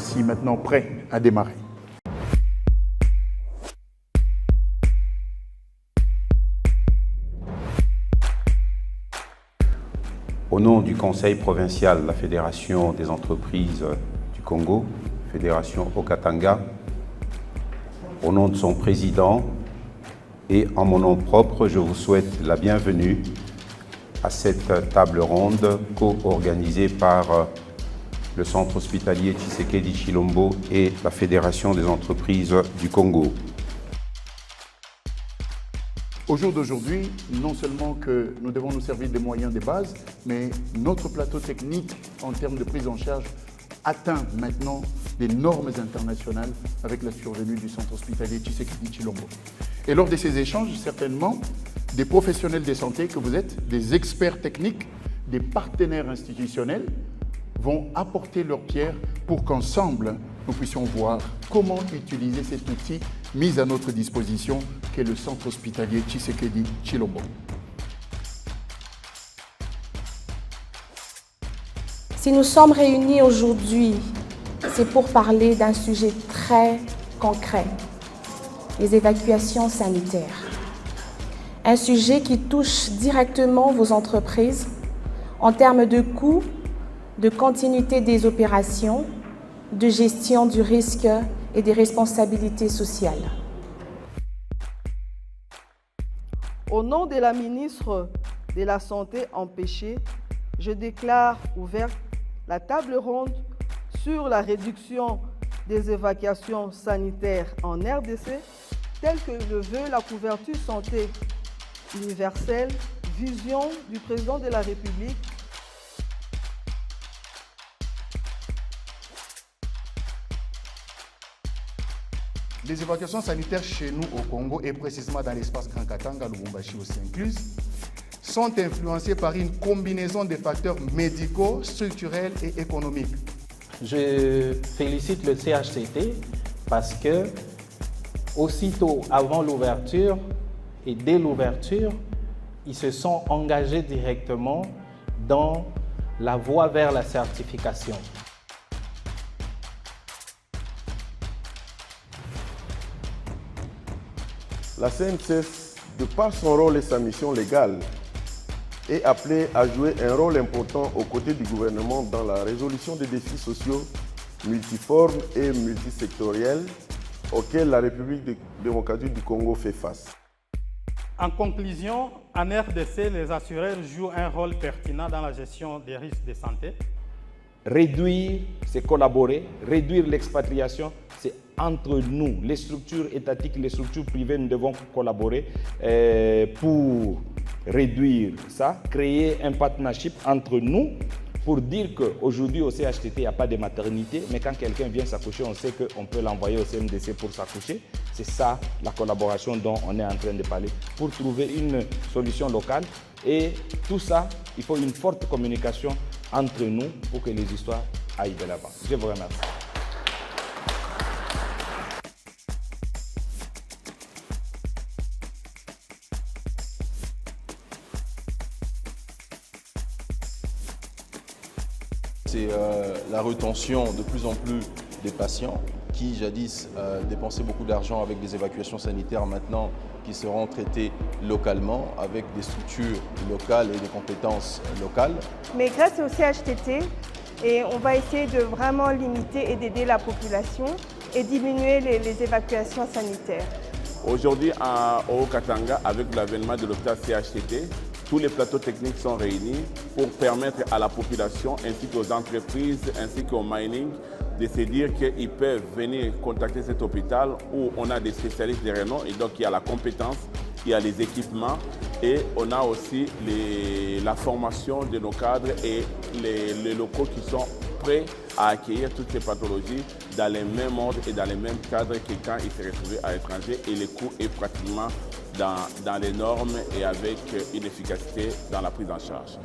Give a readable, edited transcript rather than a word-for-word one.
voici maintenant prêts à démarrer. Au nom du Conseil provincial de la Fédération des entreprises du Congo, Fédération Haut-Katanga, au nom de son président et en mon nom propre, je vous souhaite la bienvenue à cette table ronde co-organisée par le Centre hospitalier Tshisekedi Tshilombo et la Fédération des entreprises du Congo. Au jour d'aujourd'hui, non seulement que nous devons nous servir des moyens de base, mais notre plateau technique en termes de prise en charge atteint maintenant des normes internationales avec la survenue du centre hospitalier Tshisekedi Tshilombo. Et lors de ces échanges, certainement, des professionnels de santé que vous êtes, des experts techniques, des partenaires institutionnels vont apporter leur pierre pour qu'ensemble, nous puissions voir comment utiliser cet outil mis à notre disposition qu'est le centre hospitalier Tshisekedi Tshilombo. Si nous sommes réunis aujourd'hui, c'est pour parler d'un sujet très concret, les évacuations sanitaires. Un sujet qui touche directement vos entreprises en termes de coûts, de continuité des opérations, de gestion du risque et des responsabilités sociales. Au nom de la ministre de la Santé empêchée, je déclare ouverte la table ronde sur la réduction des évacuations sanitaires en RDC, telle que le veut la couverture santé universelle, vision du président de la République. Les évacuations sanitaires chez nous au Congo, et précisément dans l'espace Grand Katanga, Lubumbashi aussi inclus, sont influencées par une combinaison de facteurs médicaux, structurels et économiques. Je félicite le CHCT parce que aussitôt avant l'ouverture et dès l'ouverture, ils se sont engagés directement dans la voie vers la certification. La CNCS, de par son rôle et sa mission légale, est appelée à jouer un rôle important aux côtés du gouvernement dans la résolution des défis sociaux multiformes et multisectoriels auxquels la République démocratique du Congo fait face. En conclusion, en RDC, les assureurs jouent un rôle pertinent dans la gestion des risques de santé. Réduire, c'est collaborer. Réduire l'expatriation, c'est entre nous, les structures étatiques, les structures privées, nous devons collaborer pour réduire ça, créer un partnership entre nous pour dire qu'aujourd'hui au CHTT, il n'y a pas de maternité, mais quand quelqu'un vient s'accoucher, on sait qu'on peut l'envoyer au CMDC pour s'accoucher. C'est ça la collaboration dont on est en train de parler pour trouver une solution locale. Et tout ça, il faut une forte communication entre nous pour que les histoires aillent de l'avant. Je vous remercie. C'est la retention de plus en plus des patients qui jadis dépensaient beaucoup d'argent avec des évacuations sanitaires, maintenant qui seront traités localement avec des structures locales et des compétences locales. Mais grâce au CHTT, on va essayer de vraiment limiter et d'aider la population et diminuer les évacuations sanitaires. Aujourd'hui, au Haut-Katanga, avec l'avènement de l'hôpital CHTT, tous les plateaux techniques sont réunis pour permettre à la population ainsi qu'aux entreprises ainsi qu'au mining de se dire qu'ils peuvent venir contacter cet hôpital où on a des spécialistes de renom et donc il y a la compétence, il y a les équipements et on a aussi la formation de nos cadres et les locaux qui sont prêts à accueillir toutes ces pathologies dans les mêmes ordres et dans les mêmes cadres que quand ils se retrouvaient à l'étranger et le coût est pratiquement dans les normes et avec une efficacité dans la prise en charge.